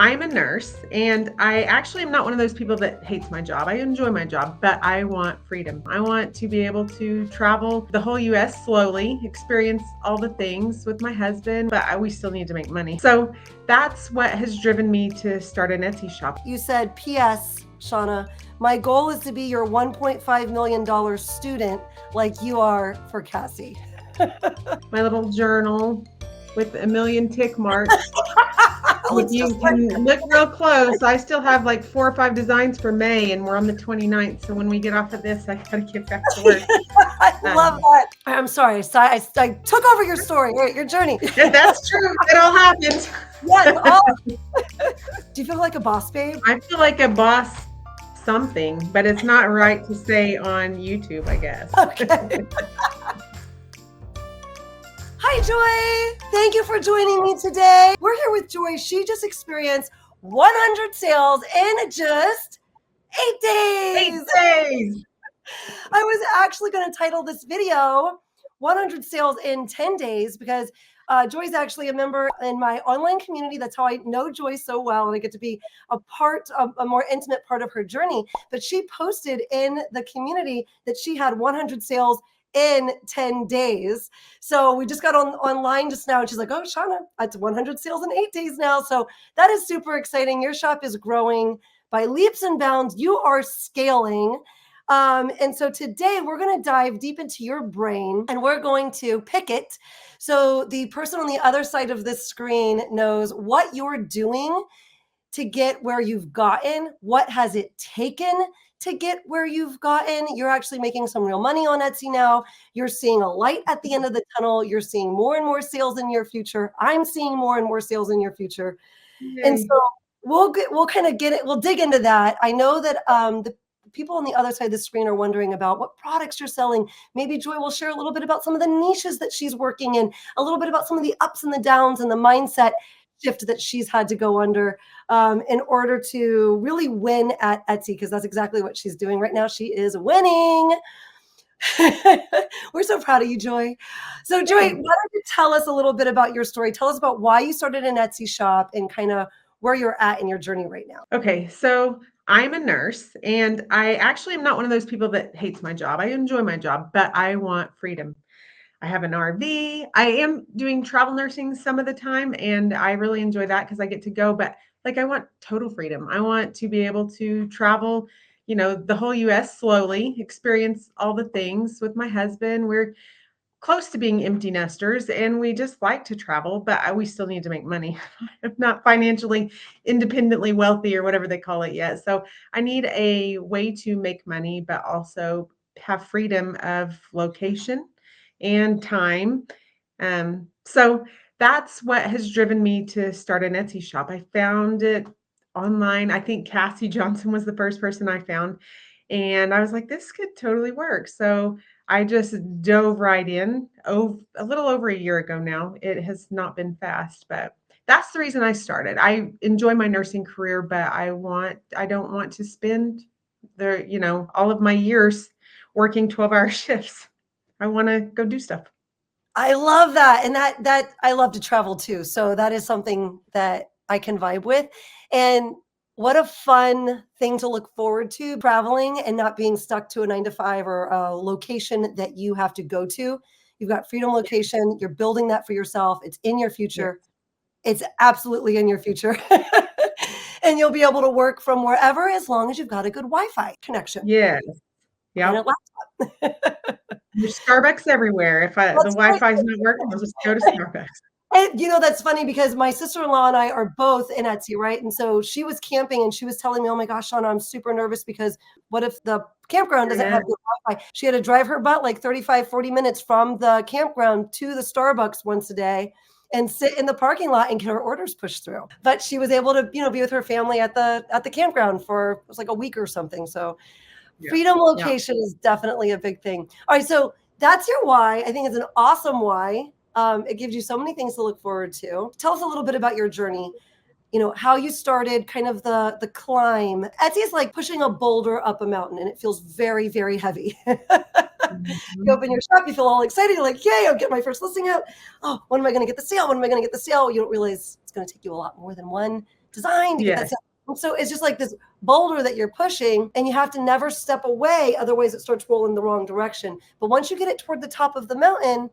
I'm a nurse, and I actually am not one of those people that hates my job. I enjoy my job, but I want freedom. I want to be able to travel the whole US slowly, experience all the things with my husband, but we still need to make money. So that's what has driven me to start an Etsy shop. You said, P.S., Shauna, my goal is to be your $1.5 million student like you are for Cassie. My little journal with a million tick marks. If you can look real close, I still have like 4 or 5 designs for May, and we're on the 29th. So when we get off of this, I gotta get back to work. I love that. I'm sorry. So I took over your story, your journey. That's true. It all happens. Yes. Do you feel like a boss, babe? I feel like a boss something, but it's not right to say on YouTube, I guess. Okay. Hi, Joy. Thank you for joining me today. We're here with Joy. She just experienced 100 sales in just 8 days. 8 days. I was actually going to title this video 100 sales in 10 days because Joy's actually a member in my online community. That's how I know Joy so well, and I get to be a more intimate part of her journey. But she posted in the community that she had 100 sales in 10 days. So we just got online just now, and she's like, oh, Shauna, it's 100 sales in 8 days now. So that is super exciting. Your shop is growing by leaps and bounds. You are scaling. And so today we're going to dive deep into your brain, and we're going to pick it so the person on the other side of this screen knows what you're doing to get where you've gotten. What has it taken to get where you've gotten? You're actually making some real money on Etsy now. You're seeing a light at the end of the tunnel. You're seeing more and more sales in your future. I'm seeing more and more sales in your future. Yay. And so we'll dig into that. I know that the people on the other side of the screen are wondering about what products you're selling. Maybe Joy will share a little bit about some of the niches that she's working in, a little bit about some of the ups and the downs and the mindset shift that she's had to go under in order to really win at Etsy, because that's exactly what she's doing right now. She is winning. We're so proud of you, Joy. So Joy, why don't you tell us a little bit about your story? Tell us about why you started an Etsy shop and kind of where you're at in your journey right now. Okay, so I'm a nurse, and I actually am not one of those people that hates my job. I enjoy my job, but I want freedom. I have an RV. I am doing travel nursing some of the time, and I really enjoy that because I get to go, but like I want total freedom. I want to be able to travel, the whole US slowly, experience all the things with my husband. We're close to being empty nesters, and we just like to travel, but we still need to make money. I'm not financially independently wealthy or whatever they call it yet. So I need a way to make money, but also have freedom of location and time. So that's what has driven me to start an Etsy shop. I found it online. I think Cassie Johnson was the first person I found. And I was like, this could totally work. So I just dove right in a little over a year ago now. It has not been fast, but that's the reason I started. I enjoy my nursing career, but I don't want to spend all of my years working 12-hour shifts. I want to go do stuff. I love that. And that I love to travel too. So that is something that I can vibe with. And what a fun thing to look forward to, traveling and not being stuck to a 9-to-5 or a location that you have to go to. You've got freedom location. You're building that for yourself. It's in your future. Yes. It's absolutely in your future. And you'll be able to work from wherever as long as you've got a good Wi-Fi connection. Yes. Yeah. And a laptop. There's Starbucks everywhere. If the Wi-Fi is not working, I'll just go to Starbucks. And that's funny because my sister-in-law and I are both in Etsy, right? And so she was camping and she was telling me, oh my gosh, Shauna, I'm super nervous because what if the campground doesn't have good Wi-Fi? She had to drive her butt like 35, 40 minutes from the campground to the Starbucks once a day and sit in the parking lot and get her orders pushed through. But she was able to, be with her family at the campground for, it was like a week or something. So freedom location is definitely a big thing. All right. So that's your why. I think it's an awesome why. It gives you so many things to look forward to. Tell us a little bit about your journey, how you started, kind of the climb. Etsy is like pushing a boulder up a mountain, and it feels very, very heavy. You open your shop, you feel all excited. You're like, yay, I'll get my first listing out. Oh, when am I going to get the sale? When am I going to get the sale? You don't realize it's going to take you a lot more than 1 designed to get that Yes. sale. And so it's just like this boulder that you're pushing, and you have to never step away. Otherwise it starts rolling the wrong direction. But once you get it toward the top of the mountain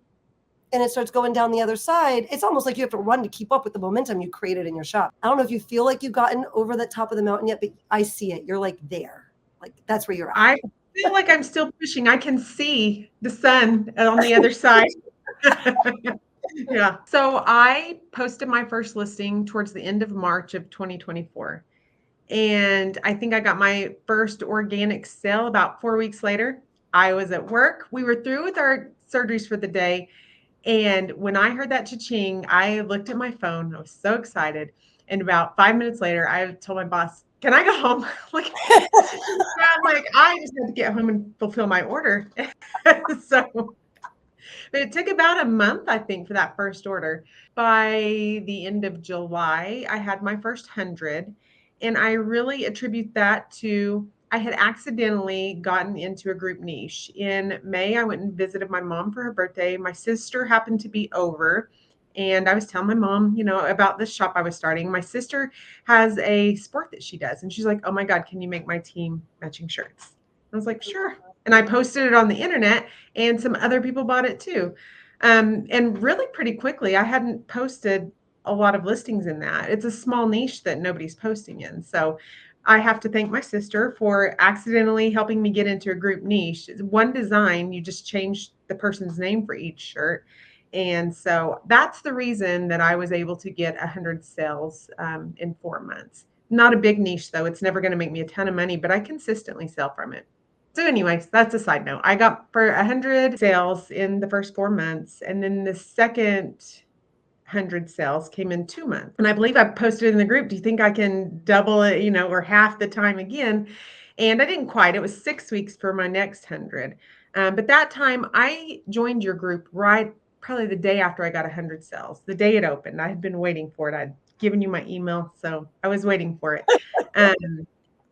and it starts going down the other side, it's almost like you have to run to keep up with the momentum you created in your shop. I don't know if you feel like you've gotten over the top of the mountain yet, but I see it. You're like there. Like that's where you're at. I feel like I'm still pushing. I can see the sun on the other side. Yeah. So I posted my first listing towards the end of March of 2024. And I think I got my first organic sale about 4 weeks later. I was at work. We were through with our surgeries for the day. And when I heard that cha-ching, I looked at my phone. I was so excited. And about 5 minutes later, I told my boss, can I go home? Like, I'm like, I just had to get home and fulfill my order. So, but it took about a month, I think, for that first order. By the end of July, I had my first 100. And I really attribute that to I had accidentally gotten into a group niche. In May, I went and visited my mom for her birthday. My sister happened to be over. And I was telling my mom, about this shop I was starting. My sister has a sport that she does. And she's like, oh my God, can you make my team matching shirts? I was like, sure. And I posted it on the internet, and some other people bought it too. And really pretty quickly, I hadn't posted a lot of listings in that. It's a small niche that nobody's posting in. So I have to thank my sister for accidentally helping me get into a group niche. One design, you just change the person's name for each shirt. And so that's the reason that I was able to get 100 sales in 4 months. Not a big niche, though. It's never going to make me a ton of money, but I consistently sell from it. So anyways, that's a side note. I got for 100 sales in the first 4 months, and then the second 100 sales came in 2 months. And I believe I posted in the group, do you think I can double it, or half the time again? And I didn't quite. It was 6 weeks for my next 100. But that time I joined your group right probably the day after I got 100 sales, the day it opened. I had been waiting for it. I'd given you my email, so I was waiting for it.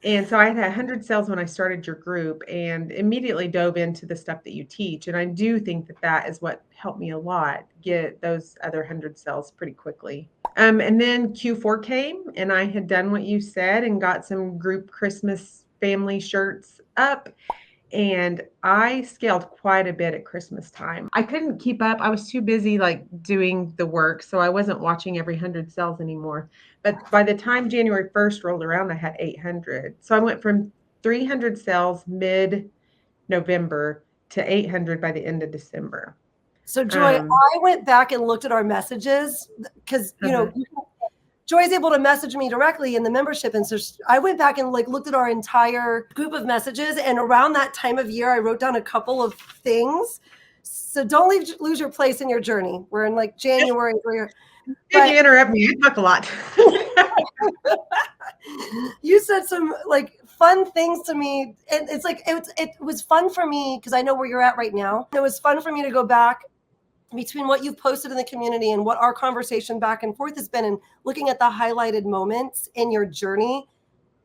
And so I had 100 sales when I started your group and immediately dove into the stuff that you teach. And I do think that that is what helped me a lot get those other 100 sales pretty quickly. And then Q4 came and I had done what you said and got some group Christmas family shirts up. And I scaled quite a bit at Christmas time. I couldn't keep up. I was too busy doing the work. So I wasn't watching every 100 sales anymore. But by the time January 1st rolled around, I had 800. So I went from 300 sales mid-November to 800 by the end of December. So Joy, I went back and looked at our messages because, Joy's able to message me directly in the membership. And so I went back and looked at our entire group of messages. And around that time of year, I wrote down a couple of things. So don't lose your place in your journey. We're in January. Did you interrupt me? I talk a lot. You said some fun things to me. And it's it was fun for me because I know where you're at right now. It was fun for me to go back between what you've posted in the community and what our conversation back and forth has been, and looking at the highlighted moments in your journey.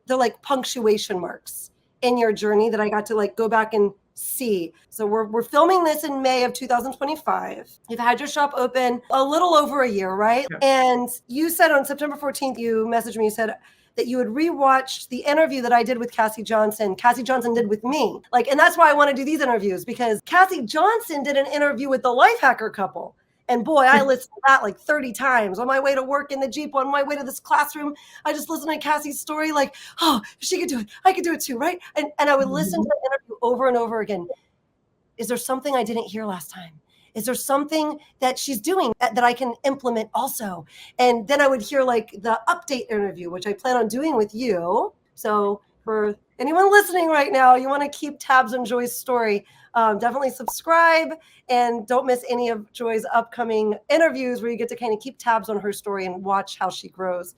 They're punctuation marks in your journey that I got to go back and see. So we're filming this in May of 2025. You've had your shop open a little over a year, right? Yeah. And you said on September 14th, you messaged me, you said that you had rewatched the interview that I did with Cassie Johnson. Cassie Johnson did with me. And that's why I want to do these interviews, because Cassie Johnson did an interview with the Life Hacker couple. And boy, I listened to that 30 times on my way to work in the Jeep, on my way to this classroom. I just listened to Cassie's story oh, if she could do it, I could do it too, right? And I would listen to the interview over and over again. Is there something I didn't hear last time? Is there something that she's doing that I can implement also? And then I would hear the update interview, which I plan on doing with you. So for anyone listening right now, you want to keep tabs on Joy's story. Definitely subscribe and don't miss any of Joy's upcoming interviews where you get to kind of keep tabs on her story and watch how she grows.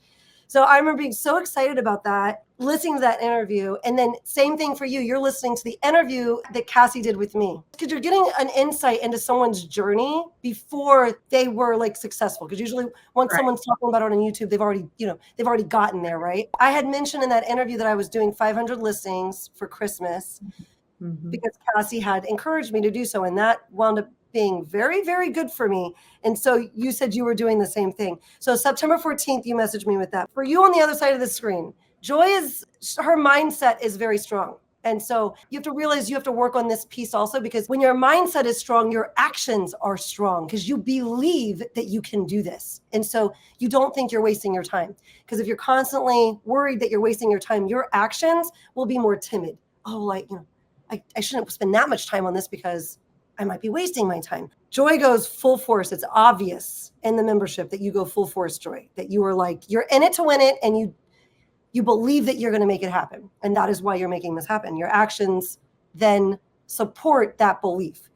So I remember being so excited about that, listening to that interview. And then same thing for you. You're listening to the interview that Cassie did with me, because you're getting an insight into someone's journey before they were successful. Because usually once someone's talking about it on YouTube, they've already gotten there, right? I had mentioned in that interview that I was doing 500 listings for Christmas because Cassie had encouraged me to do so. And that wound up being very, very good for me. And so you said you were doing the same thing. So September 14th, you messaged me with that. For you on the other side of the screen, Joy her mindset is very strong. And so you have to realize you have to work on this piece also, because when your mindset is strong, your actions are strong because you believe that you can do this. And so you don't think you're wasting your time. Because if you're constantly worried that you're wasting your time, your actions will be more timid. Oh, like, I shouldn't spend that much time on this because I might be wasting my time. Joy goes full force. It's obvious in the membership that you go full force, Joy, that you are like, you're in it to win it, and you believe that you're going to make it happen. And that is why you're making this happen. Your actions then support that belief.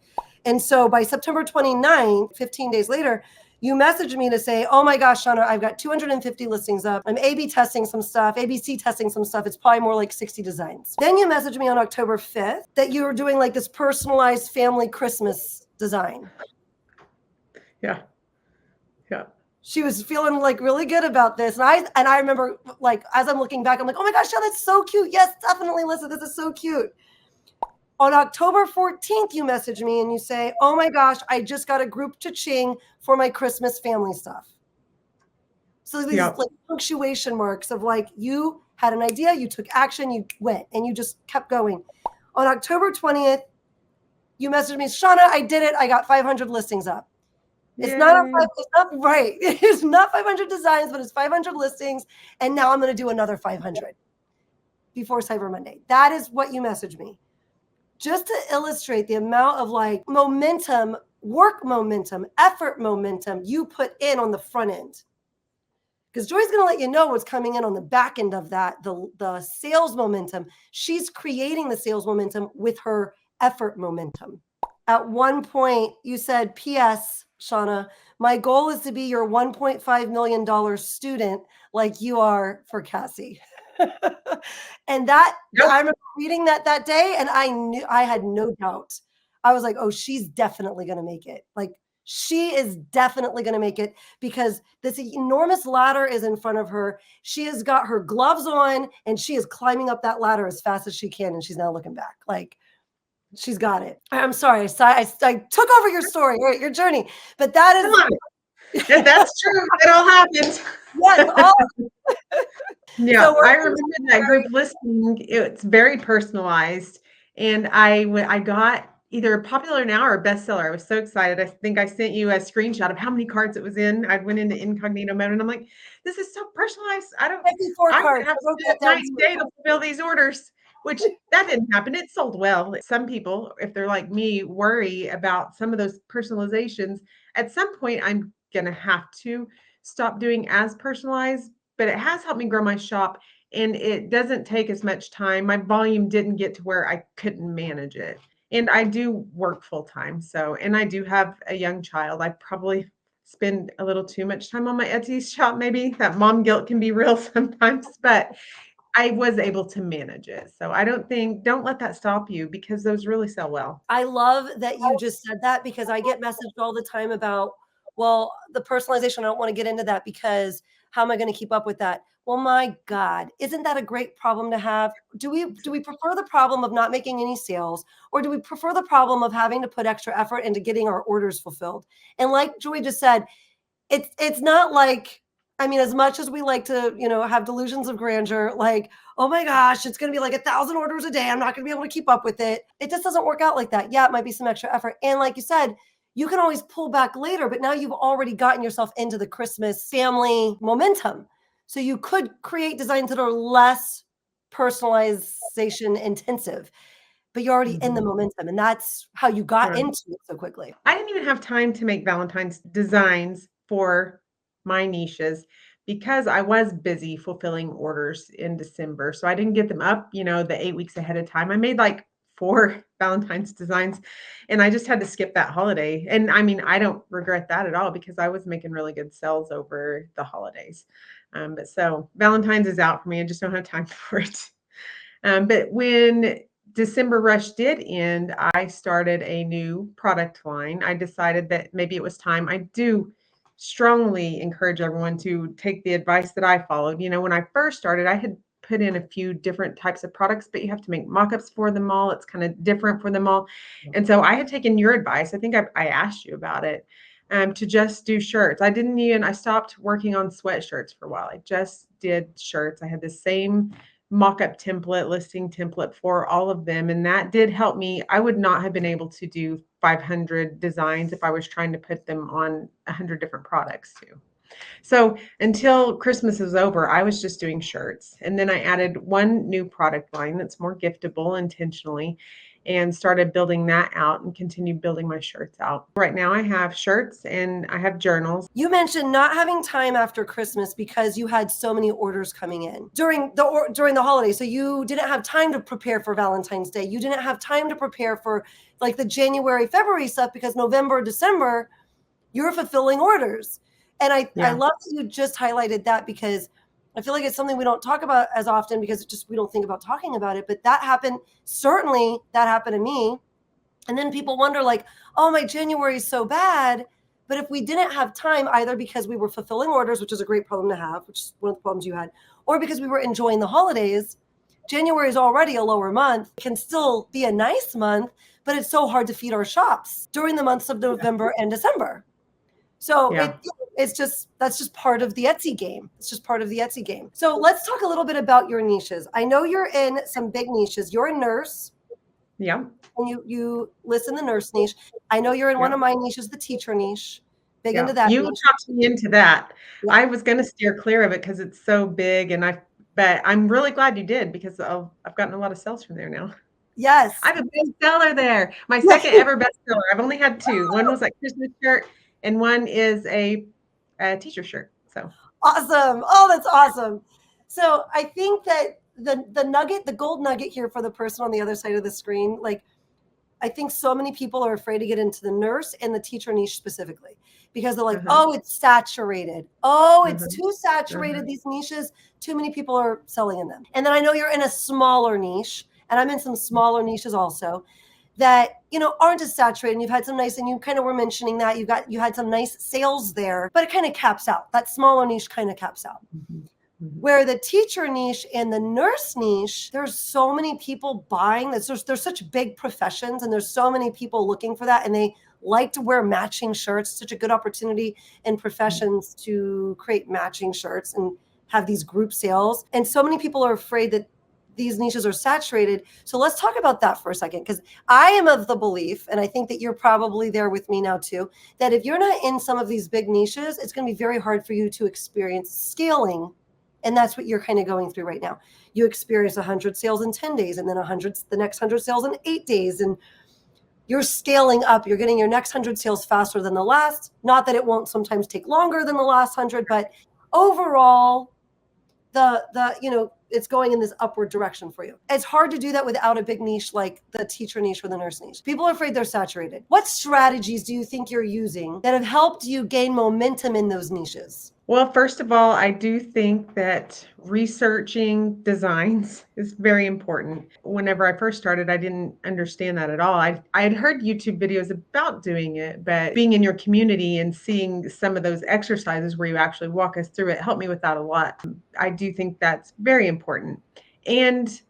And so by September 29th, 15 days later, you messaged me to say, oh my gosh, Shauna, I've got 250 listings up. I'm A/B testing some stuff, ABC testing some stuff. It's probably more like 60 designs. Then you messaged me on October 5th that you were doing like this personalized family Christmas design. Yeah. Yeah. She was feeling like really good about this. And I remember, like, as I'm looking back, I'm like, oh my gosh, yeah, that's so cute. Yes, definitely, Lisa, this is so cute. On October 14th, you message me and you say, oh my gosh, I just got a group cha-ching for my Christmas family stuff. So these like punctuation marks of like, you had an idea, you took action, you went, and you just kept going. On October 20th, you messaged me, Shauna, I did it. I got 500 listings up. It's not right. It's not 500 designs, but it's 500 listings. And now I'm going to do another 500 before Cyber Monday. That is what you messaged me. Just to illustrate the amount of like momentum, work momentum, effort momentum you put in on the front end. Because Joy's going to let you know what's coming in on the back end of that, the sales momentum. She's creating the sales momentum with her effort momentum. At one point, you said, P.S., Shauna, my goal is to be your $1.5 million student like you are for Cassie. And that, I remember reading that day, and I knew, I had no doubt. I was like, oh, she's definitely going to make it. Like, she is definitely going to make it because this enormous ladder is in front of her. She has got her gloves on and she is climbing up that ladder as fast as she can. And she's now looking back. Like, she's got it. I'm sorry. I took over your story, your journey, but that is. That's true. It all happened. Yes. Yeah, so I remember that group listening. It's very personalized. And I got either Popular Now or Bestseller. I was so excited. I think I sent you a screenshot of how many cards it was in. I went into incognito mode and I'm like, this is so personalized. I have to do it night and day to fulfill these orders, which that didn't happen. It sold well. Some people, if they're like me, worry about some of those personalizations. At some point, I'm going to have to stop doing as personalized, but it has helped me grow my shop and it doesn't take as much time. My volume didn't get to where I couldn't manage it. And I do work full time. So, and I do have a young child. I probably spend a little too much time on my Etsy shop. Maybe that mom guilt can be real sometimes, but I was able to manage it. So don't let that stop you because those really sell well. I love that you just said that because I get messaged all the time about, well, the personalization, I don't want to get into that because how am I going to keep up with that? Well, my God, isn't that a great problem to have? Do we prefer the problem of not making any sales, or do we prefer the problem of having to put extra effort into getting our orders fulfilled? And like Joy just said, it's not like, I mean, as much as we like to, have delusions of grandeur, like, oh my gosh, it's going to be like 1,000 orders a day. I'm not going to be able to keep up with it. It just doesn't work out like that. Yeah, it might be some extra effort. And like you said, you can always pull back later, but now you've already gotten yourself into the Christmas family momentum. So you could create designs that are less personalization intensive, but you're already in the momentum. And that's how you got into it so quickly. I didn't even have time to make Valentine's designs for my niches because I was busy fulfilling orders in December. So I didn't get them up, the 8 weeks ahead of time. I made like 4 Valentine's designs and I just had to skip that holiday. And I mean, I don't regret that at all because I was making really good sales over the holidays. But so Valentine's is out for me. I just don't have time for it. But when December rush did end, I started a new product line. I decided that maybe it was time. I do strongly encourage everyone to take the advice that I followed. When I first started, I had put in a few different types of products, but you have to make mock-ups for them all. It's kind of different for them all. And so I had taken your advice. I think I asked you about it, to just do shirts. I stopped working on sweatshirts for a while. I just did shirts. I had the same mock-up template, listing template for all of them. And that did help me. I would not have been able to do 500 designs if I was trying to put them on 100 different products too. So until Christmas was over, I was just doing shirts. And then I added one new product line that's more giftable intentionally and started building that out and continued building my shirts out. Right now I have shirts and I have journals. You mentioned not having time after Christmas because you had so many orders coming in during the holidays. So you didn't have time to prepare for Valentine's Day. You didn't have time to prepare for like the January, February stuff because November, December, you're fulfilling orders. And I love that you just highlighted that because I feel like it's something we don't talk about as often because we don't think about talking about it. But that happened. Certainly that happened to me. And then people wonder like, oh, my January is so bad. But if we didn't have time either because we were fulfilling orders, which is a great problem to have, which is one of the problems you had, or because we were enjoying the holidays, January is already a lower month. It can still be a nice month, but it's so hard to feed our shops during the months of November and December. So that's just part of the Etsy game. It's just part of the Etsy game. So let's talk a little bit about your niches. I know you're in some big niches. You're a nurse. Yeah. And you list in the nurse niche. I know you're in one of my niches, the teacher niche. Big into that. You niche. talked me into that. Yeah. I was going to steer clear of it because it's so big, but I'm really glad you did because I've gotten a lot of sales from there now. Yes. I have a bestseller there. My second ever bestseller. I've only had two. One was like Christmas shirt, and one is a teacher shirt. So awesome. Oh, that's awesome. So I think that the gold nugget here for the person on the other side of the screen, like I think so many people are afraid to get into the nurse and the teacher niche specifically because they're like, oh, it's saturated. Oh, it's too saturated. These niches, too many people are selling in them. And then I know you're in a smaller niche, and I'm in some smaller niches also that, aren't as saturated. And you've had some nice, and you kind of were mentioning that you had some nice sales there, but it kind of caps out. That smaller niche kind of caps out. Where the teacher niche and the nurse niche, there's so many people buying this. There's such big professions and there's so many people looking for that. And they like to wear matching shirts. Such a good opportunity in professions to create matching shirts and have these group sales. And so many people are afraid that these niches are saturated. So let's talk about that for a second, because I am of the belief, and I think that you're probably there with me now too, that if you're not in some of these big niches, it's going to be very hard for you to experience scaling. And that's what you're kind of going through right now. You experience 100 sales in 10 days and then the next 100 sales in 8 days. And you're scaling up. You're getting your next 100 sales faster than the last. Not that it won't sometimes take longer than the last 100, but overall, it's going in this upward direction for you. It's hard to do that without a big niche like the teacher niche or the nurse niche. People are afraid they're saturated. What strategies do you think you're using that have helped you gain momentum in those niches? Well, first of all, I do think that researching designs is very important. Whenever I first started, I didn't understand that at all. I had heard YouTube videos about doing it, but being in your community and seeing some of those exercises where you actually walk us through it helped me with that a lot. I do think that's very important. And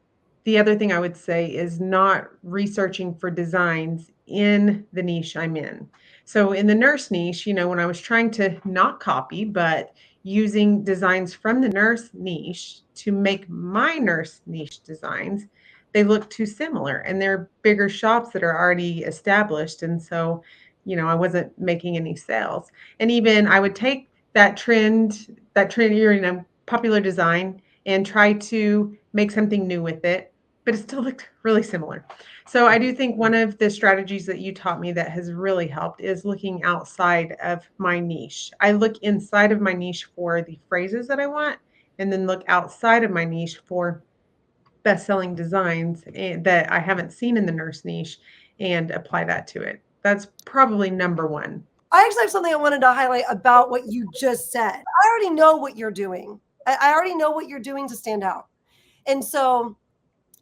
the other thing I would say is not researching for designs in the niche I'm in. So in the nurse niche, when I was trying to not copy, but using designs from the nurse niche to make my nurse niche designs, they look too similar and they're bigger shops that are already established. And so, I wasn't making any sales. And even I would take that trend, popular design and try to make something new with it, but it still looked really similar. So I do think one of the strategies that you taught me that has really helped is looking outside of my niche. I look inside of my niche for the phrases that I want, and then look outside of my niche for best-selling designs that I haven't seen in the nurse niche and apply that to it. That's probably number one. I actually have something I wanted to highlight about what you just said. I already know what you're doing. I already know what you're doing to stand out. And so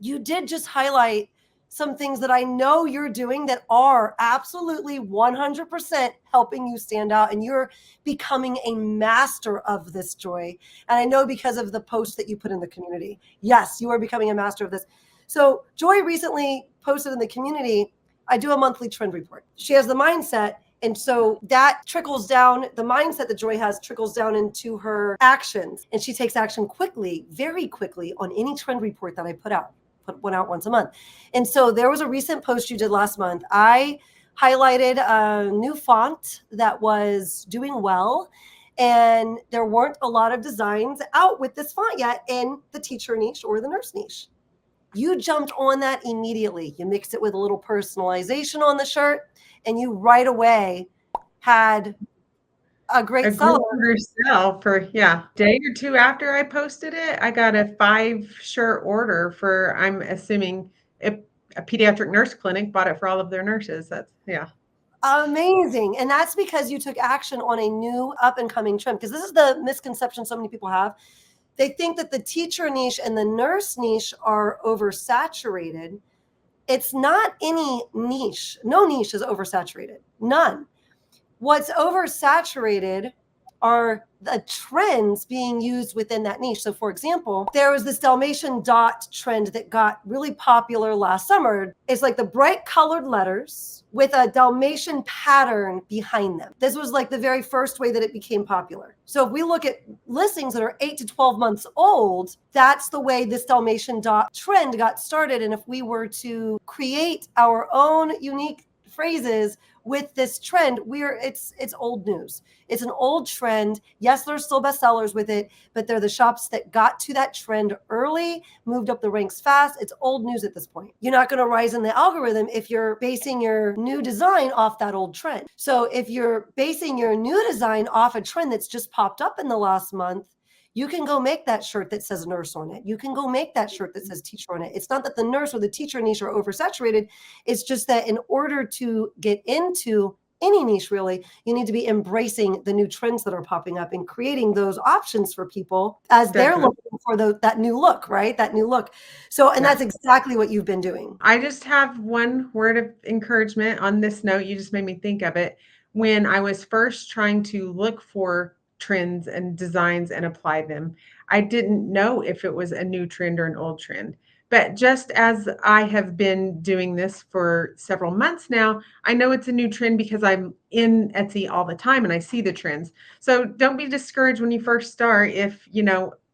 you did just highlight some things that I know you're doing that are absolutely 100% helping you stand out, and you're becoming a master of this, Joy. And I know because of the post that you put in the community. Yes, you are becoming a master of this. So Joy recently posted in the community, I do a monthly trend report. She has the mindset, and so that trickles down, the mindset that Joy has trickles down into her actions. And she takes action quickly, very quickly, on any trend report that I put one out once a month. And so there was a recent post you did last month. I highlighted a new font that was doing well, and there weren't a lot of designs out with this font yet in the teacher niche or the nurse niche. You jumped on that immediately. You mixed it with a little personalization on the shirt, and you right away had a great seller. Grew sell for day or two after I posted it. I got a 5-shirt order for, I'm assuming, a pediatric nurse clinic bought it for all of their nurses. That's amazing. And that's because you took action on a new up and coming trend. Because this is the misconception so many people have. They think that the teacher niche and the nurse niche are oversaturated. It's not any niche. No niche is oversaturated. None. What's oversaturated are the trends being used within that niche. So for example, there was this Dalmatian dot trend that got really popular last summer. It's like the bright colored letters with a Dalmatian pattern behind them. This was like the very first way that it became popular. So if we look at listings that are 8 to 12 months old, that's the way this Dalmatian dot trend got started. And if we were to create our own unique phrases with this trend, it's old news. It's an old trend. Yes, there's still bestsellers with it, but they're the shops that got to that trend early, moved up the ranks fast. It's old news at this point. You're not going to rise in the algorithm if you're basing your new design off that old trend. So if you're basing your new design off a trend that's just popped up in the last month, you can go make that shirt that says nurse on it. You can go make that shirt that says teacher on it. It's not that the nurse or the teacher niche are oversaturated. It's just that in order to get into any niche, really, you need to be embracing the new trends that are popping up and creating those options for people as they're looking for that new look, right? That new look. So, and that's exactly what you've been doing. I just have one word of encouragement on this note. You just made me think of it. When I was first trying to look for trends and designs and apply them, I didn't know if it was a new trend or an old trend. But just as I have been doing this for several months now, I know it's a new trend because I'm in Etsy all the time and I see the trends. So don't be discouraged when you first start if,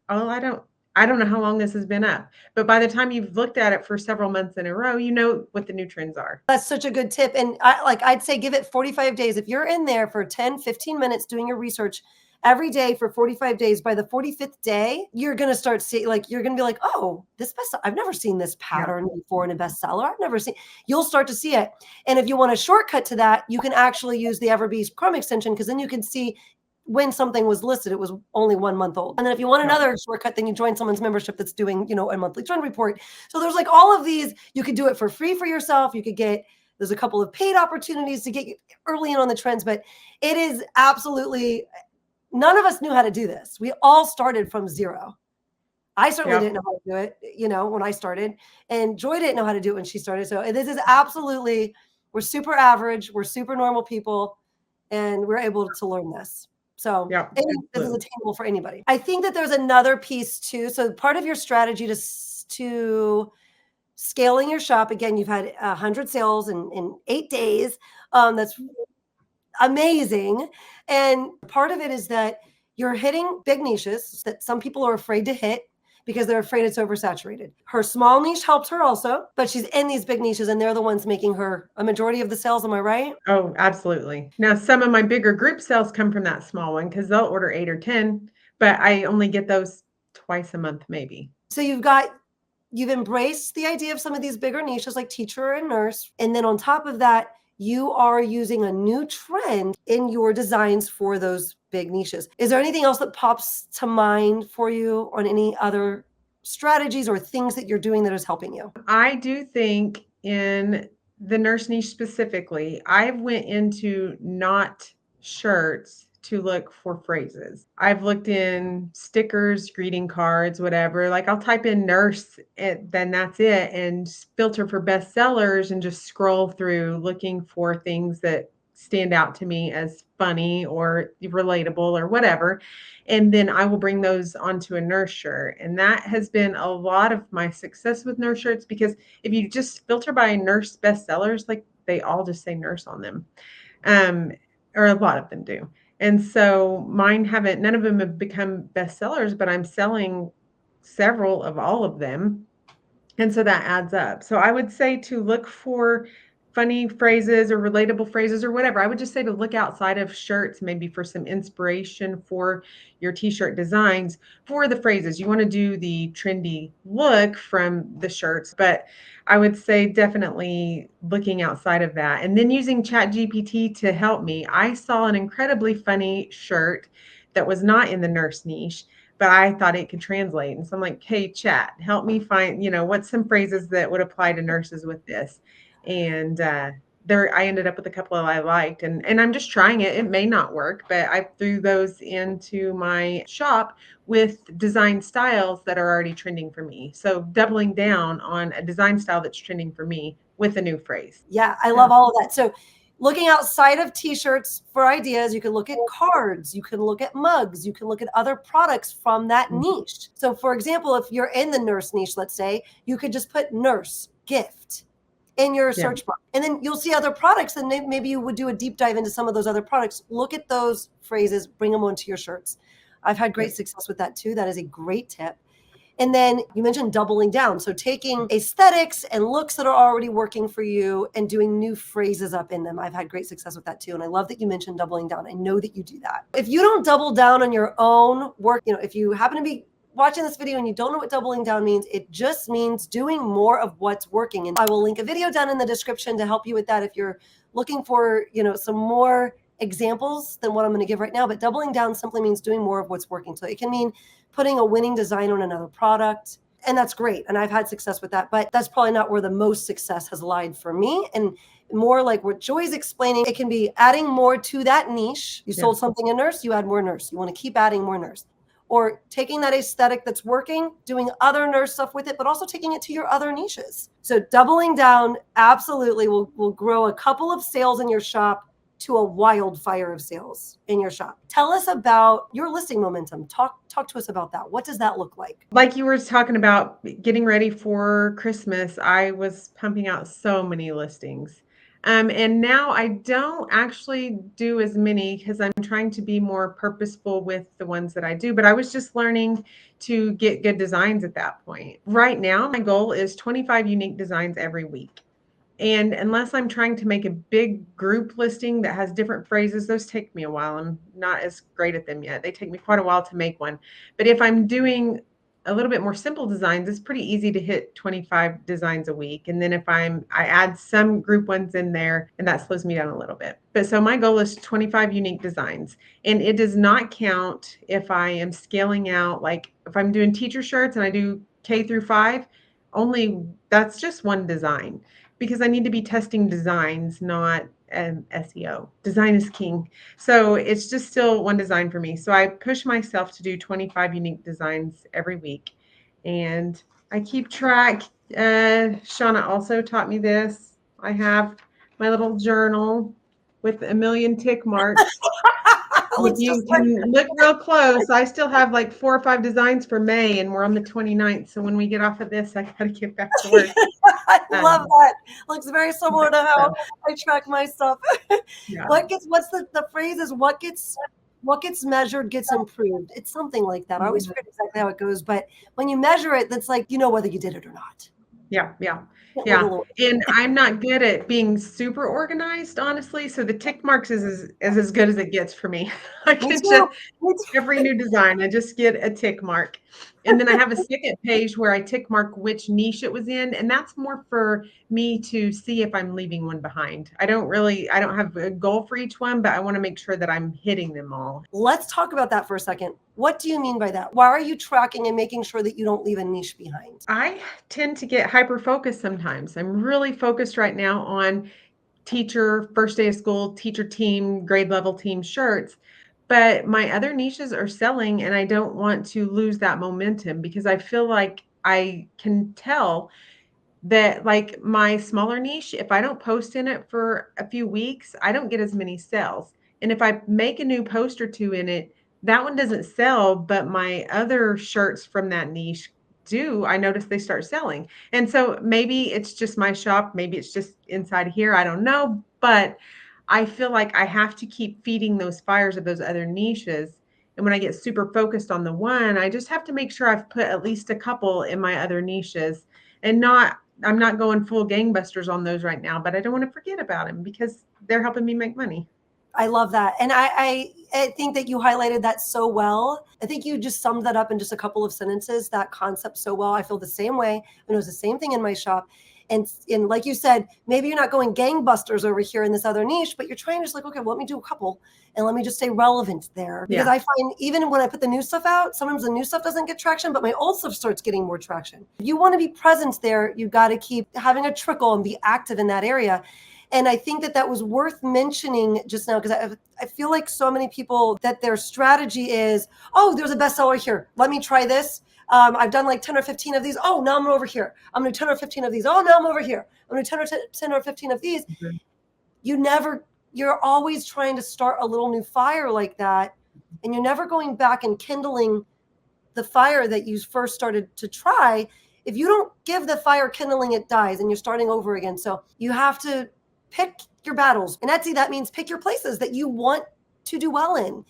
oh, I don't know how long this has been up, but by the time you've looked at it for several months in a row, you know what the new trends are. That's such a good tip. And I'd say give it 45 days. If you're in there for 10, 15 minutes doing your research every day for 45 days, by the 45th day, you're going to start seeing, you're going to be like, oh, I've never seen this pattern before in a bestseller. I've never seen, you'll start to see it. And if you want a shortcut to that, you can actually use the Everbees Chrome extension, because then you can see when something was listed, it was only 1 month old. And then if you want another shortcut, then you join someone's membership that's doing, a monthly trend report. So there's all of these. You could do it for free for yourself. You could there's a couple of paid opportunities to get you early in on the trends, but it is absolutely, none of us knew how to do this. We all started from zero. I certainly didn't know how to do it, when I started, and Joy didn't know how to do it when she started. So this is absolutely, we're super average. We're super normal people, and we're able to learn this. So this is attainable for anybody. I think that there's another piece too. So part of your strategy to scaling your shop, again, you've had 100 sales in 8 days. That's amazing. And part of it is that you're hitting big niches that some people are afraid to hit because they're afraid it's oversaturated. Her small niche helps her also, but she's in these big niches and they're the ones making her a majority of the sales. Am I right? Oh, absolutely. Now, some of my bigger group sales come from that small one because they'll order 8 or 10, but I only get those twice a month, maybe. So you've embraced the idea of some of these bigger niches like teacher and nurse. And then on top of that, you are using a new trend in your designs for those big niches. Is there anything else that pops to mind for you on any other strategies or things that you're doing that is helping you? I do think in the nurse niche specifically, I went into not shirts to look for phrases. I've looked in stickers, greeting cards, whatever. Like I'll type in nurse, and then that's it, and filter for bestsellers and just scroll through looking for things that stand out to me as funny or relatable or whatever. And then I will bring those onto a nurse shirt. And that has been a lot of my success with nurse shirts because if you just filter by nurse bestsellers, like they all just say nurse on them. Um, or a lot of them do. And so mine haven't, none of them have become bestsellers, but I'm selling several of all of them. And so that adds up. So I would say to look for funny phrases or relatable phrases or whatever. I would just say to look outside of shirts, maybe for some inspiration for your t-shirt designs for the phrases. You want to do the trendy look from the shirts, but I would say definitely looking outside of that. And then using Chat GPT to help me. I saw an incredibly funny shirt that was not in the nurse niche, but I thought it could translate. And so I'm like, hey, chat, help me find, what's some phrases that would apply to nurses with this. And there, I ended up with a couple of I liked, and I'm just trying it. It may not work, but I threw those into my shop with design styles that are already trending for me. So doubling down on a design style that's trending for me with a new phrase. Yeah, I Yeah. love all of that. So looking outside of t-shirts for ideas, you can look at cards, you can look at mugs, you can look at other products from that niche. So for example, if you're in the nurse niche, let's say, you could just put nurse gift in your Yeah. search bar. And then you'll see other products, and maybe you would do a deep dive into some of those other products. Look at those phrases, bring them onto your shirts. I've had great success with that too. That is a great tip. And then you mentioned doubling down. So taking aesthetics and looks that are already working for you and doing new phrases up in them. I've had great success with that too. And I love that you mentioned doubling down. I know that you do that. If you don't double down on your own work, if you happen to be watching this video and you don't know what doubling down means, it just means doing more of what's working. And I will link a video down in the description to help you with that if you're looking for, some more examples than what I'm going to give right now. But doubling down simply means doing more of what's working. So it can mean putting a winning design on another product. And that's great. And I've had success with that, but that's probably not where the most success has lied for me. And more like what Joy's explaining, it can be adding more to that niche. You sold something in nurse, you add more nurse. You want to keep adding more nurse. Or taking that aesthetic that's working, doing other nurse stuff with it, but also taking it to your other niches. So doubling down absolutely will grow a couple of sales in your shop to a wildfire of sales in your shop. Tell us about your listing momentum. Talk to us about that. What does that look like? Like you were talking about getting ready for Christmas, I was pumping out so many listings. And now I don't actually do as many because I'm trying to be more purposeful with the ones that I do. But I was just learning to get good designs at that point. Right now, my goal is 25 unique designs every week. And unless I'm trying to make a big group listing that has different phrases, those take me a while. I'm not as great at them yet. They take me quite a while to make one. But if I'm doing a little bit more simple designs, it's pretty easy to hit 25 designs a week. And then if I add some group ones in there, and that slows me down a little bit. But so my goal is 25 unique designs. And it does not count if I am scaling out, like if I'm doing teacher shirts and I do K through 5, only that's just one design because I need to be testing designs, not SEO. Design is king. So it's just still one design for me. So I push myself to do 25 unique designs every week. And I keep track. Shauna also taught me this. I have my little journal with a million tick marks. If Looks you just like can look real close, I still have like 4 or 5 designs for May, and we're on the 29th. So when we get off of this, I got to get back to work. I love Um, that. Looks very similar to how so, I track my stuff. yeah. What's the phrase is what gets measured gets improved. It's something like that. I always forget exactly how it goes, but when you measure it, that's like, whether you did it or not. Yeah, yeah, Can't wait a yeah. little. And I'm not good at being super organized, honestly. So the tick marks is as good as it gets for me. I Me can just too. Me every too. new design, I just get a tick mark. And then I have a second page where I tick mark which niche it was in. And that's more for me to see if I'm leaving one behind. I don't have a goal for each one, but I want to make sure that I'm hitting them all. Let's talk about that for a second. What do you mean by that? Why are you tracking and making sure that you don't leave a niche behind? I tend to get hyper focused sometimes. I'm really focused right now on teacher, first day of school, teacher team, grade level team shirts. but my other niches are selling and I don't want to lose that momentum because I feel like I can tell that like my smaller niche, if I don't post in it for a few weeks, I don't get as many sales. And if I make a new post or two in it, that one doesn't sell, but my other shirts from that niche do. I notice they start selling. And so maybe it's just my shop, maybe it's just inside here, I don't know, but I feel like I have to keep feeding those fires of those other niches. And when I get super focused on the one, I just have to make sure I've put at least a couple in my other niches and not I'm not going full gangbusters on those right now, but I don't want to forget about them because they're helping me make money. I love that. And I think that you highlighted that so well. I think you just summed that up in just a couple of sentences, that concept so well. I feel the same way. And it was the same thing in my shop. And like you said, maybe you're not going gangbusters over here in this other niche, but you're trying to just like, okay, well, let me do a couple and let me just stay relevant there. Because Yeah. I find even when I put the new stuff out, sometimes the new stuff doesn't get traction, but my old stuff starts getting more traction. If you want to be present there, you got to keep having a trickle and be active in that area. And I think that that was worth mentioning just now because I feel like so many people that their strategy is, oh, there's a bestseller here. Let me try this. I've done like 10 or 15 of these. Oh, now I'm over here. I'm going to do 10 or 15 of these. Oh, now I'm over here. I'm going to do 10 or 15 of these. Mhm. You're always trying to start a little new fire like that. And you're never going back and kindling the fire that you first started to try. If you don't give the fire kindling, it dies and you're starting over again. So you have to pick your battles. In Etsy, that means pick your places that you want to do well in.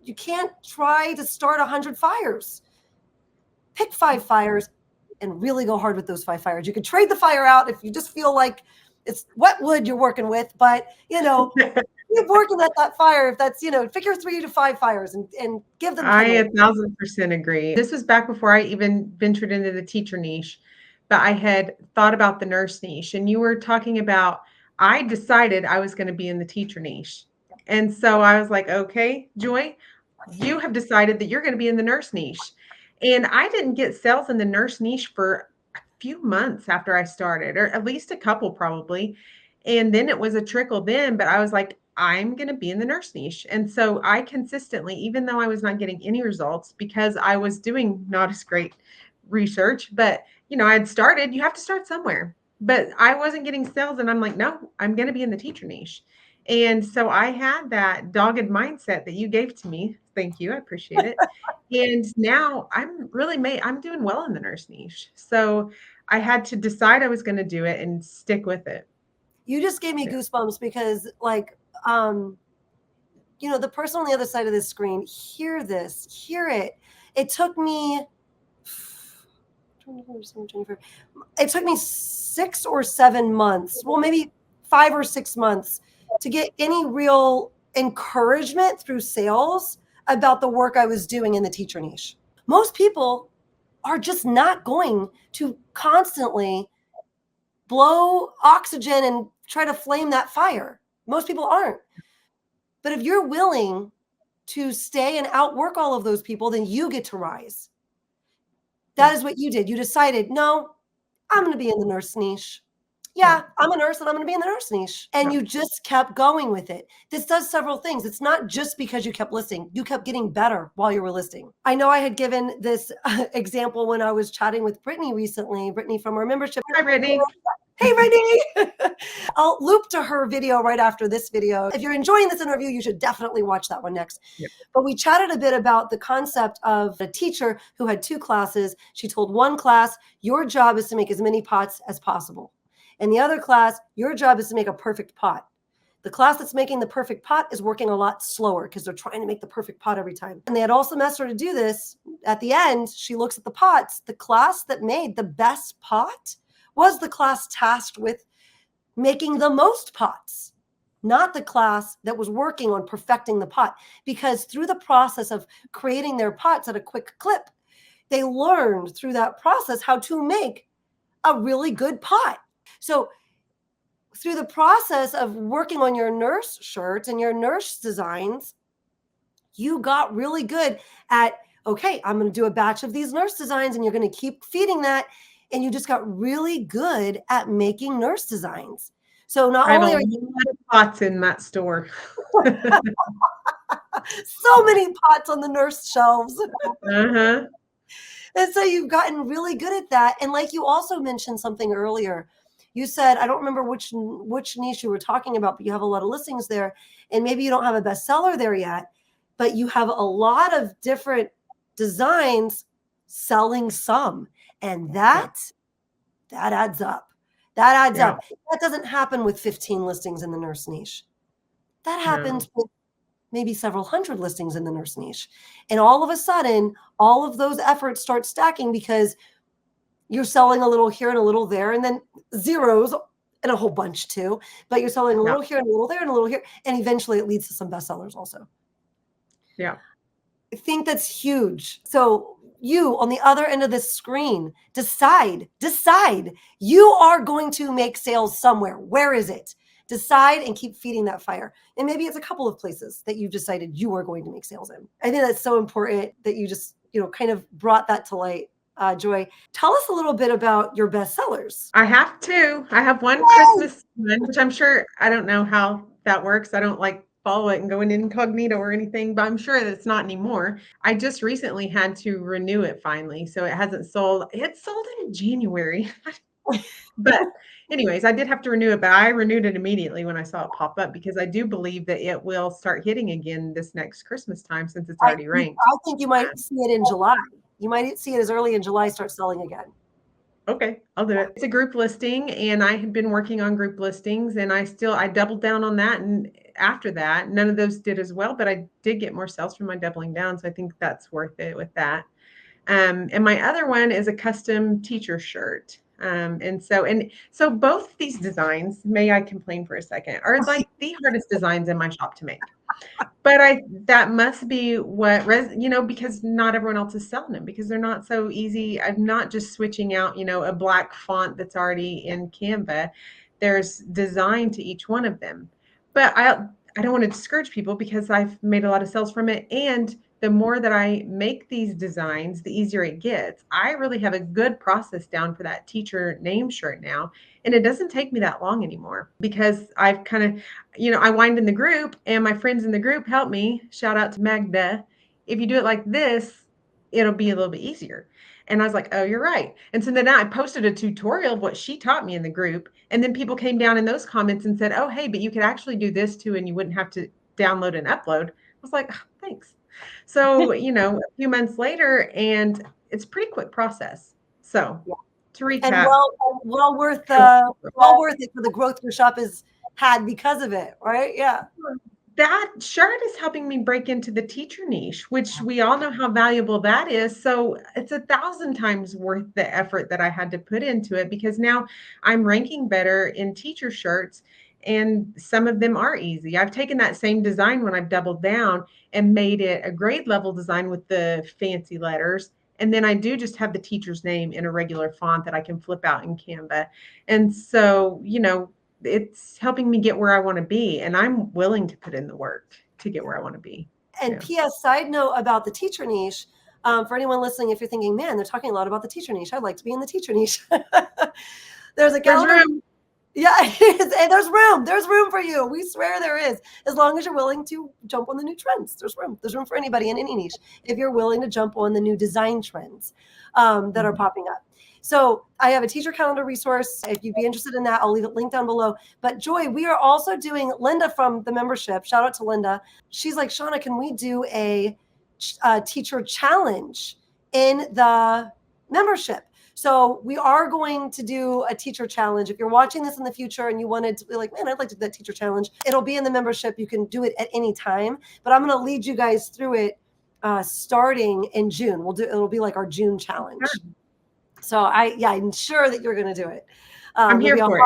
You can't try to start 100 fires. Pick 5 fires and really go hard with those 5 fires. You could trade the fire out if you just feel like it's wet wood you're working with, but keep working at that fire. If that's, pick your 3 to 5 fires and give them I kindling. 1000% agree. This was back before I even ventured into the teacher niche, but I had thought about the nurse niche. And you were talking about, I decided I was going to be in the teacher niche. And so I was like, okay, Joy, you have decided that you're going to be in the nurse niche. And I didn't get sales in the nurse niche for a few months after I started, or at least a couple probably. And then it was a trickle then, but I was like, I'm going to be in the nurse niche. And so I consistently, even though I was not getting any results because I was doing not as great research, but I had started, you have to start somewhere. But I wasn't getting sales and I'm like, no, I'm going to be in the teacher niche. And so I had that dogged mindset that you gave to me. Thank you. I appreciate it. And now I'm doing well in the nurse niche. So I had to decide I was going to do it and stick with it. You just gave me Yeah. goosebumps because the person on the other side of the screen, hear this, hear it. It took me 6 or 7 months, well, maybe 5 or 6 months to get any real encouragement through sales about the work I was doing in the teacher niche. Most people are just not going to constantly blow oxygen and try to flame that fire. Most people aren't. But if you're willing to stay and outwork all of those people, then you get to rise. That is what you did. You decided, no, I'm going to be in the nurse niche. Yeah, I'm a nurse and I'm going to be in the nurse niche. And you just kept going with it. This does several things. It's not just because you kept listing. You kept getting better while you were listing. I know I had given this example when I was chatting with Brittany recently, Brittany from our membership. Hi, Brittany. Hey, Brittany. I'll loop to her video right after this video. If you're enjoying this interview, you should definitely watch that one next. Yep. But we chatted a bit about the concept of a teacher who had 2 classes. She told one class, your job is to make as many pots as possible. And the other class, your job is to make a perfect pot. The class that's making the perfect pot is working a lot slower because they're trying to make the perfect pot every time. And they had all semester to do this. At the end, she looks at the pots. The class that made the best pot was the class tasked with making the most pots, not the class that was working on perfecting the pot. Because through the process of creating their pots at a quick clip, they learned through that process how to make a really good pot. So through the process of working on your nurse shirts and your nurse designs, you got really good at, okay, I'm going to do a batch of these nurse designs and you're going to keep feeding that. And you just got really good at making nurse designs. So not I have a only are lot of pots in that store. So many pots on the nurse shelves. Uh-huh. And so you've gotten really good at that. And like you also mentioned something earlier, you said, I don't remember which niche you were talking about, but you have a lot of listings there, and maybe you don't have a bestseller there yet, but you have a lot of different designs selling some, and Yeah. that adds up. That adds Yeah. up. That doesn't happen with 15 listings in the nurse niche. That No. happens with maybe several hundred listings in the nurse niche. And all of a sudden, all of those efforts start stacking because you're selling a little here and a little there, and then zeros and a whole bunch too. But you're selling a Yeah. little here and a little there and a little here. And eventually it leads to some bestsellers also. Yeah. I think that's huge. So you on the other end of the screen, decide. You are going to make sales somewhere. Where is it? Decide and keep feeding that fire. And maybe it's a couple of places that you've decided you are going to make sales in. I think that's so important that you just, kind of brought that to light. Joy, tell us a little bit about your bestsellers. I have two. I have one Yay! Christmas one, which I'm sure I don't know how that works. I don't like follow it and go in incognito or anything, but I'm sure that it's not anymore. I just recently had to renew it finally, so it hasn't sold. It sold in January. But anyways, I did have to renew it, but I renewed it immediately when I saw it pop up because I do believe that it will start hitting again this next Christmas time since it's already ranked. I think you might see it in July. You might see it as early in July start selling again. Okay, I'll do it. It's a group listing, and I had been working on group listings, and I doubled down on that, and after that, none of those did as well, but I did get more sales from my doubling down, so I think that's worth it with that. And my other one is a custom teacher shirt. And so both these designs, may I complain for a second, are like the hardest designs in my shop to make. But that must be what because not everyone else is selling them because they're not so easy. I'm not just switching out, a black font that's already in Canva. There's design to each one of them. But I don't want to discourage people because I've made a lot of sales from it. And the more that I make these designs, the easier it gets. I really have a good process down for that teacher name shirt now. And it doesn't take me that long anymore because I've kind of I wind in the group and my friends in the group help me. Shout out to Magda. If you do it like this, it'll be a little bit easier. And I was like, oh, you're right. And so then I posted a tutorial of what she taught me in the group. And then people came down in those comments and said, oh, hey, but you could actually do this too, and you wouldn't have to download and upload. I was like, oh, thanks. So, a few months later, and it's a pretty quick process. So to And recap, well worth it for the growth your shop has had because of it, right? Yeah. that shirt is helping me break into the teacher niche, which we all know how valuable that is. So it's 1,000 times worth the effort that I had to put into it because now I'm ranking better in teacher shirts and some of them are easy. I've taken that same design when I've doubled down and made it a grade level design with the fancy letters. And then I do just have the teacher's name in a regular font that I can flip out in Canva. And so, it's helping me get where I want to be. And I'm willing to put in the work to get where I want to be. And PS side note about the teacher niche, for anyone listening, if you're thinking, man, they're talking a lot about the teacher niche. I'd like to be in the teacher niche. There's room. Yeah, and there's room. There's room for you. We swear there is. As long as you're willing to jump on the new trends, there's room. There's room for anybody in any niche if you're willing to jump on the new design trends that are popping up. So I have a teacher calendar resource. If you'd be interested in that, I'll leave it linked down below. But Joy, we are also doing Linda from the membership. Shout out to Linda. She's like, Shauna, can we do a teacher challenge in the membership? So we are going to do a teacher challenge. If you're watching this in the future and you wanted to be like, man, I'd like to do that teacher challenge, it'll be in the membership. You can do it at any time, but I'm going to lead you guys through it starting in June. It'll be like our June challenge. So I'm sure that you're going to do it. I'm here for it.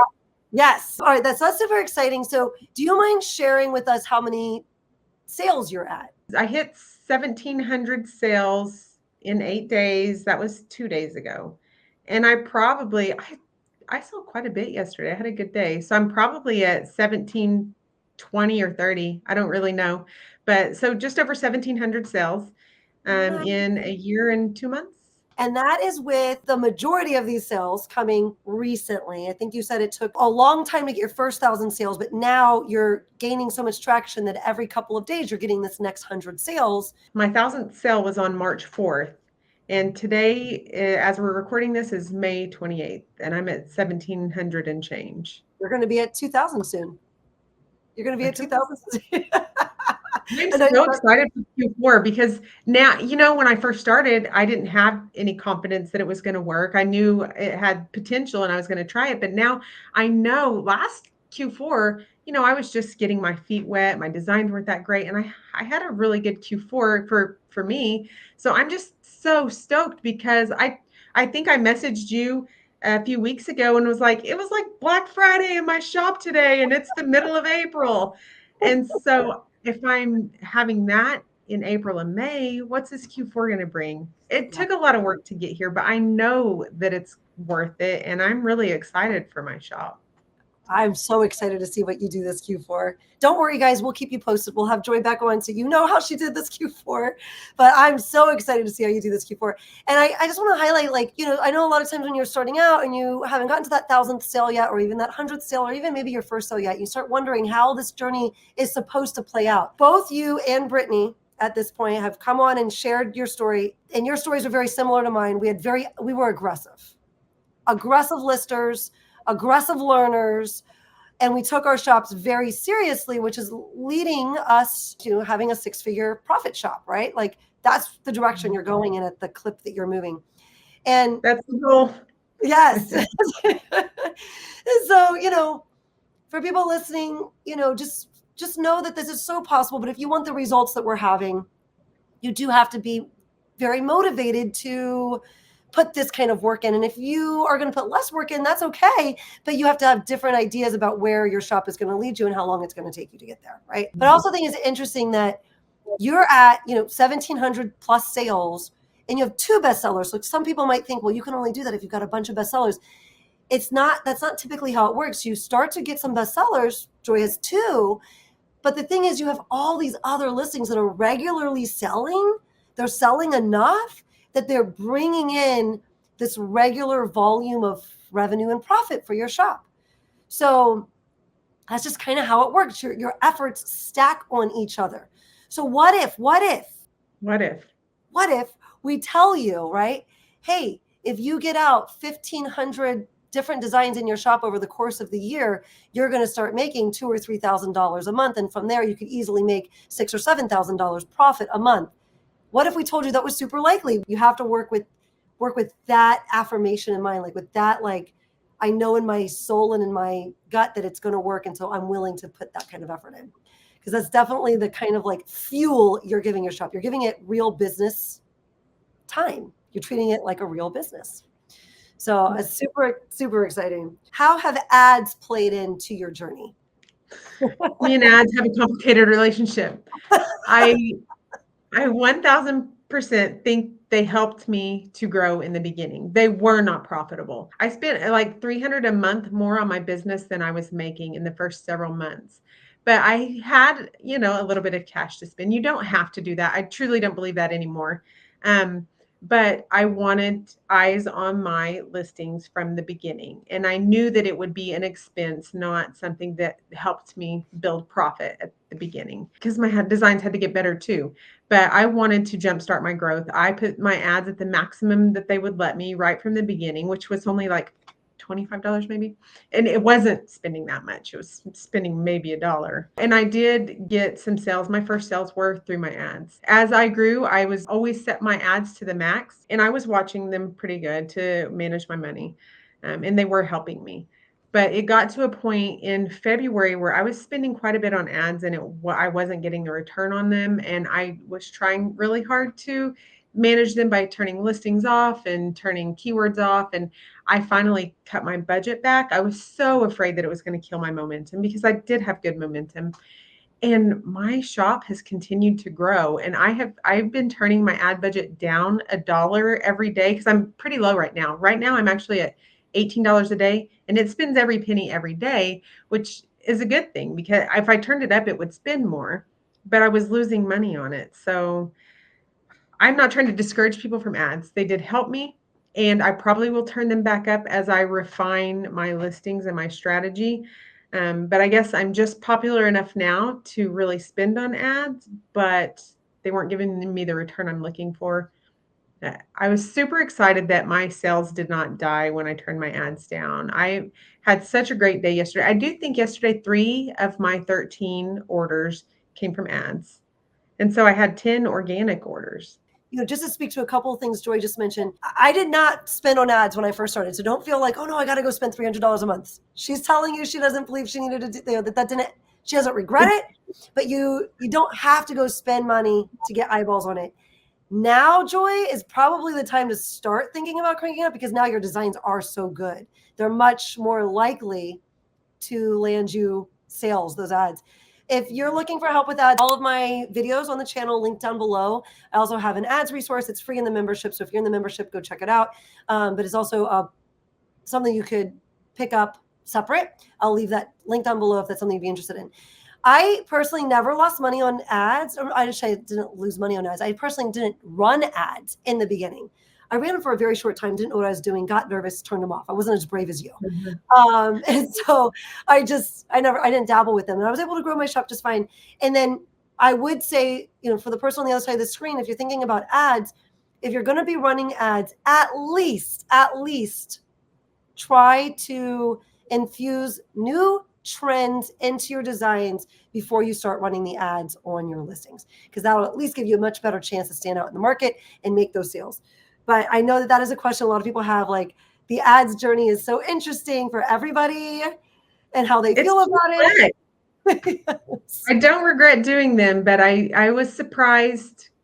Yes. All right. That's super exciting. So do you mind sharing with us how many sales you're at? I hit 1,700 sales in 8 days. That was 2 days ago. And I sold quite a bit yesterday. I had a good day. So I'm probably at 1,720 or 30. I don't really know. But so just over 1,700 sales in a year and 2 months. And that is with the majority of these sales coming recently. I think you said it took a long time to get your first 1,000 sales, but now you're gaining so much traction that every couple of days you're getting this next 100 sales. My 1,000th sale was on March 4th. And today, as we're recording this, is May 28th, and I'm at 1,700 and change. You're going to be at 2,000 soon. You're going to be at 2,000 soon. I'm so excited for Q4 because now, when I first started, I didn't have any confidence that it was going to work. I knew it had potential and I was going to try it. But now I know last Q4, I was just getting my feet wet. My designs weren't that great. And I had a really good Q4 for me. So I'm just so stoked because I think I messaged you a few weeks ago and was like, it was like Black Friday in my shop today and it's the middle of April. And so if I'm having that in April and May, what's this Q4 going to bring? It took a lot of work to get here, but I know that it's worth it. And I'm really excited for my shop. I'm so excited to see what you do this Q4. Don't worry, guys. We'll keep you posted. We'll have Joy back on so you know how she did this Q4. But I'm so excited to see how you do this Q4. And I just want to highlight, I know a lot of times when you're starting out and you haven't gotten to that 1,000th sale yet, or even that 100th sale, or even maybe your first sale yet, you start wondering how this journey is supposed to play out. Both you and Brittany at this point have come on and shared your story, and your stories are very similar to mine. We were aggressive listers, aggressive learners, and we took our shops very seriously, which is leading us to having a 6-figure profit shop, right? Like that's the direction you're going in at the clip that you're moving. And that's the goal. Yes. So, for people listening, just know that this is so possible. But if you want the results that we're having, you do have to be very motivated to put this kind of work in. And if you are going to put less work in, that's okay. But you have to have different ideas about where your shop is going to lead you and how long it's going to take you to get there. Right. But I also think it's interesting that you're at, 1,700 plus sales and you have 2 bestsellers. So some people might think, well, you can only do that if you've got a bunch of bestsellers. That's not typically how it works. You start to get some bestsellers. Joy has 2. But the thing is, you have all these other listings that are regularly selling. They're selling enough that they're bringing in this regular volume of revenue and profit for your shop. So that's just kind of how it works. Your efforts stack on each other. So what if we tell you, right? Hey, if you get out 1,500 different designs in your shop over the course of the year, you're going to start making $2,000 or $3,000 a month. And from there, you could easily make $6,000 or $7,000 profit a month. What if we told you that was super likely? You have to work with that affirmation in mind, with that, I know in my soul and in my gut that it's going to work. And so I'm willing to put that kind of effort in, because that's definitely the kind of fuel you're giving your shop. You're giving it real business time. You're treating it like a real business. So it's super, super exciting. How have ads played into your journey? Me and ads have a complicated relationship. I 1,000% think they helped me to grow in the beginning. They were not profitable. I spent like $300 a month more on my business than I was making in the first several months. But I had, a little bit of cash to spend. You don't have to do that. I truly don't believe that anymore. But I wanted eyes on my listings from the beginning. And I knew that it would be an expense, not something that helped me build profit at the beginning, because my designs had to get better too. But I wanted to jumpstart my growth. I put my ads at the maximum that they would let me right from the beginning, which was only like $25 maybe. And it wasn't spending that much. It was spending maybe $1. And I did get some sales. My first sales were through my ads. As I grew, I was always set my ads to the max, and I was watching them pretty good to manage my money. And they were helping me. But it got to a point in February where I was spending quite a bit on ads and I wasn't getting the return on them. And I was trying really hard to manage them by turning listings off and turning keywords off. And I finally cut my budget back. I was so afraid that it was going to kill my momentum, because I did have good momentum. And my shop has continued to grow. And I've been turning my ad budget down $1 every day, because I'm pretty low right now. Right now, I'm actually at $18 a day, and it spends every penny every day, which is a good thing, because if I turned it up, it would spend more, but I was losing money on it. So I'm not trying to discourage people from ads. They did help me, and I probably will turn them back up as I refine my listings and my strategy. But I guess I'm just popular enough now to really spend on ads, but they weren't giving me the return I'm looking for. I was super excited that my sales did not die when I turned my ads down. I had such a great day yesterday. I do think yesterday 3 of my 13 orders came from ads. And so I had 10 organic orders. Just to speak to a couple of things Joy just mentioned, I did not spend on ads when I first started. So don't feel like, oh no, I got to go spend $300 a month. She's telling you she doesn't believe she needed to do that didn't, she doesn't regret it, but you don't have to go spend money to get eyeballs on it. Now, Joy, is probably the time to start thinking about cranking up because now your designs are so good. They're much more likely to land you sales, those ads. If you're looking for help with ads, all of my videos on the channel linked down below. I also have an ads resource. It's free in the membership. So if you're in the membership, go check it out. But it's also something you could pick up separate. I'll leave that link down below if that's something you'd be interested in. I personally never lost money on ads. Or I didn't lose money on ads. I personally didn't run ads in the beginning. I ran them for a very short time, didn't know what I was doing, got nervous, turned them off. I wasn't as brave as you. And so I didn't dabble with them, and I was able to grow my shop just fine. And then I would say, for the person on the other side of the screen, if you're thinking about ads, if you're going to be running ads, at least try to infuse new trends into your designs before you start running the ads on your listings, because that'll at least give you a much better chance to stand out in the market and make those sales. But I know that is a question a lot of people have. Like, the ads journey is so interesting for everybody and how they feel about it. Yes. I don't regret doing them, but I was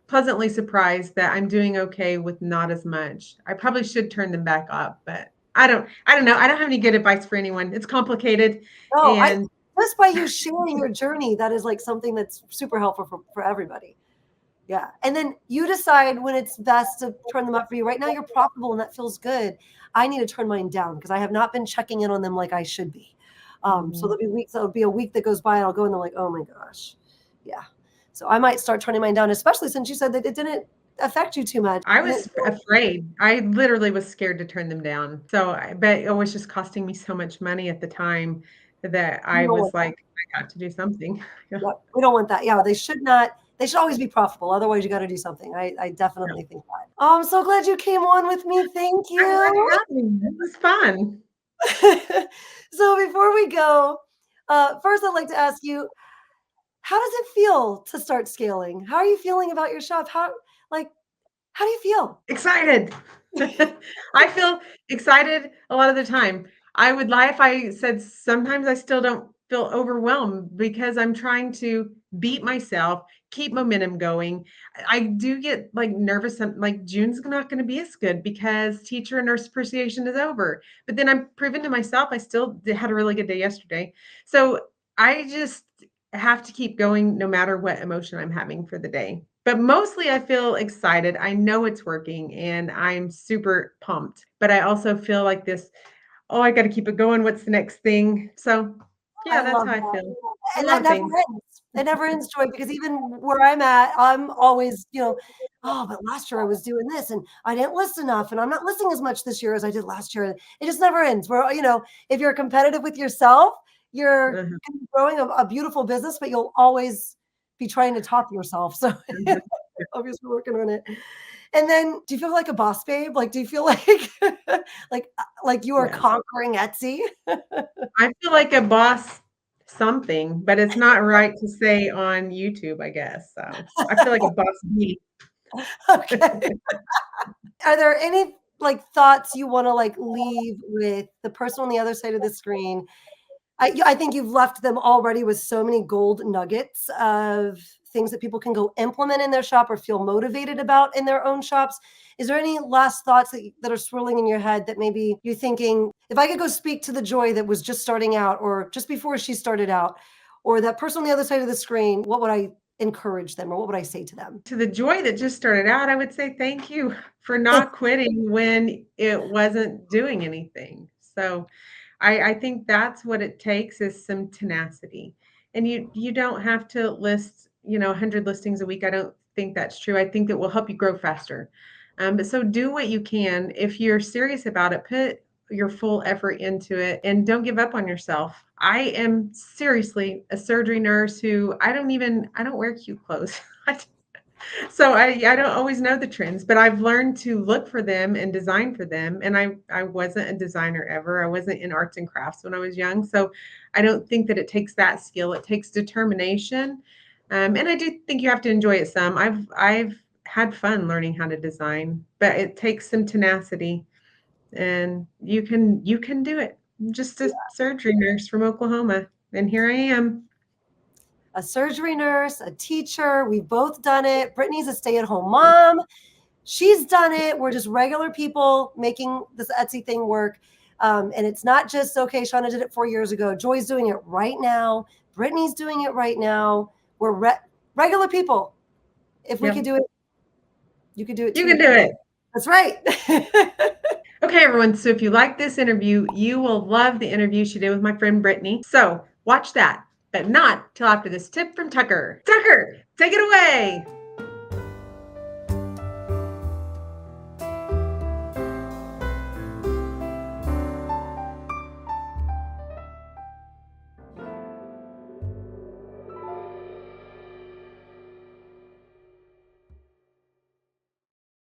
pleasantly surprised that I'm doing okay with not as much. I probably should turn them back up, but I don't know. I don't have any good advice for anyone. It's complicated. No, And just by you sharing your journey, that is like something that's super helpful for everybody. Yeah. And then you decide when it's best to turn them up for you. Right now you're profitable and that feels good. I need to turn mine down because I have not been checking in on them like I should be. So there'll be weeks, there'll be a week that goes by and I'll go and they're like, oh my gosh. Yeah. So I might start turning mine down, especially since you said that it didn't affect you too much. I was afraid. I literally was scared to turn them down. But it was just costing me so much money at the time that I was like, I got to do something. Yep. We don't want that. Yeah, they should always be profitable. Otherwise, you got to do something. I definitely think that. Oh, I'm so glad you came on with me. Thank you. It was fun. So before we go, first I'd like to ask you, how does it feel to start scaling? How are you feeling about your shop? How do you feel? Excited. I feel excited a lot of the time. I would lie if I said sometimes I still don't feel overwhelmed because I'm trying to beat myself, keep momentum going. I do get like nervous. Like June's not going to be as good because teacher and nurse appreciation is over. But then I'm proven to myself I still had a really good day yesterday. So I just have to keep going no matter what emotion I'm having for the day. But mostly I feel excited. I know it's working and I'm super pumped. But I also feel like this, oh, I got to keep it going. What's the next thing? So, yeah, that's how I feel. And that never ends. It never ends, Joy, because even where I'm at, I'm always, oh, but last year I was doing this and I didn't list enough and I'm not listing as much this year as I did last year. It just never ends. Where, if you're competitive with yourself, you're growing a beautiful business, but you'll always be trying to top yourself. So obviously working on it. And then do you feel like a boss babe? Like, do you feel like like you are conquering Etsy? I feel like a boss something, but it's not right to say on YouTube, I guess. So I feel like a boss bee. Okay. Are there any thoughts you want to leave with the person on the other side of the screen? I think you've left them already with so many gold nuggets of things that people can go implement in their shop or feel motivated about in their own shops. Is there any last thoughts that are swirling in your head that maybe you're thinking, if I could go speak to the Joy that was just starting out or just before she started out, or that person on the other side of the screen, what would I encourage them or what would I say to them? To the Joy that just started out, I would say thank you for not quitting when it wasn't doing anything. So I think that's what it takes is some tenacity. And you don't have to list, 100 listings a week. I don't think that's true. I think it will help you grow faster. But so do what you can. If you're serious about it, put your full effort into it and don't give up on yourself. I am seriously a surgery nurse who I don't wear cute clothes. So I don't always know the trends, but I've learned to look for them and design for them. And I wasn't a designer ever. I wasn't in arts and crafts when I was young. So I don't think that it takes that skill. It takes determination. And I do think you have to enjoy it some. I've had fun learning how to design, but it takes some tenacity and you can do it. I'm just a surgery nurse from Oklahoma. And here I am. A surgery nurse, a teacher. We've both done it. Brittany's a stay-at-home mom. She's done it. We're just regular people making this Etsy thing work. And it's not just, okay, Shauna did it 4 years ago. Joy's doing it right now. Brittany's doing it right now. We're regular people. If we Yeah. could do it, you could do it too. You can do it. That's right. Okay, everyone. So if you like this interview, you will love the interview she did with my friend Brittany. So watch that, but not till after this tip from Tucker. Tucker, take it away.